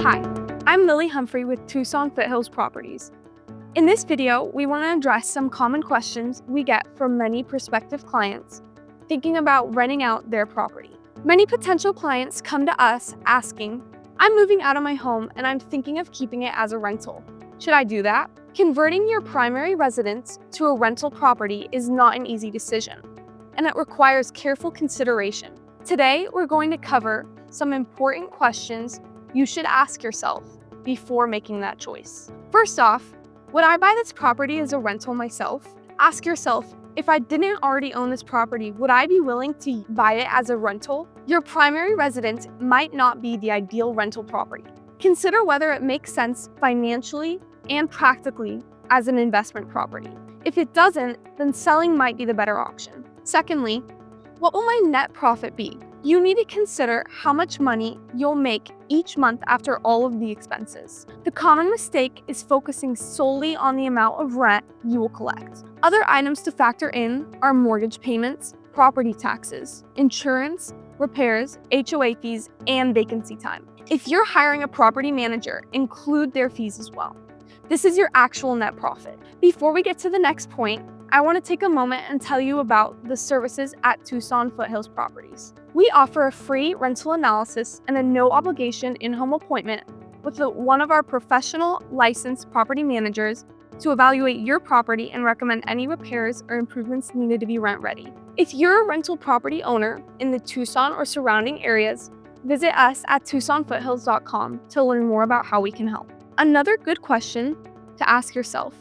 Hi, I'm Lily Humphrey with Tucson Foothills Properties. In this video, we want to address some common questions we get from many prospective clients thinking about renting out their property. Many potential clients come to us asking, I'm moving out of my home and I'm thinking of keeping it as a rental. Should I do that? Converting your primary residence to a rental property is not an easy decision, and it requires careful consideration. Today, we're going to cover some important questions you should ask yourself before making that choice. First off, would I buy this property as a rental myself? Ask yourself, if I didn't already own this property, would I be willing to buy it as a rental? Your primary residence might not be the ideal rental property. Consider whether it makes sense financially and practically as an investment property. If it doesn't, then selling might be the better option. Secondly, what will my net profit be? You need to consider how much money you'll make each month after all of the expenses. The common mistake is focusing solely on the amount of rent you will collect. Other items to factor in are mortgage payments, property taxes, insurance, repairs, HOA fees, and vacancy time. If you're hiring a property manager, include their fees as well. This is your actual net profit. Before we get to the next point, I want to take a moment and tell you about the services at Tucson Foothills Properties. We offer a free rental analysis and a no-obligation in-home appointment with one of our professional licensed property managers to evaluate your property and recommend any repairs or improvements needed to be rent-ready. If you're a rental property owner in the Tucson or surrounding areas, visit us at TucsonFoothills.com to learn more about how we can help. Another good question to ask yourself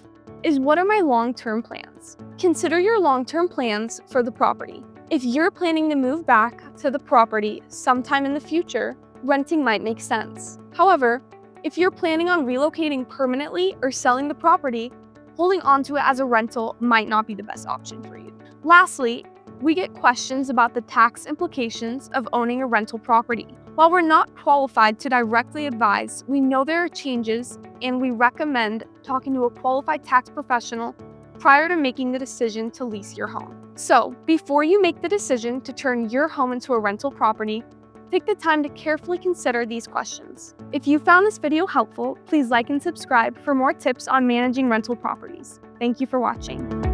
is, what are my long-term plans? Consider your long-term plans for the property. If you're planning to move back to the property sometime in the future, renting might make sense. However, if you're planning on relocating permanently or selling the property, holding onto it as a rental might not be the best option for you. Lastly, we get questions about the tax implications of owning a rental property. While we're not qualified to directly advise, we know there are changes and we recommend talking to a qualified tax professional prior to making the decision to lease your home. So, before you make the decision to turn your home into a rental property, take the time to carefully consider these questions. If you found this video helpful, please like and subscribe for more tips on managing rental properties. Thank you for watching.